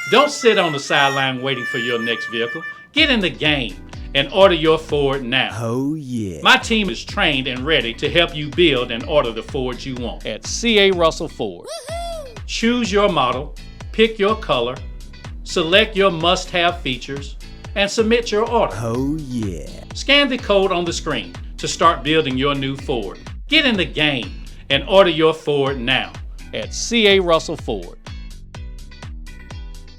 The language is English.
Don't sit on the sideline waiting for your next vehicle. Get in the game and order your Ford now. Oh yeah. My team is trained and ready to help you build and order the Ford you want at C.A. Russell Ford. Choose your model, pick your color, select your must-have features, and submit your order. Oh yeah. Scan the code on the screen to start building your new Ford. Get in the game and order your Ford now at C.A. Russell Ford.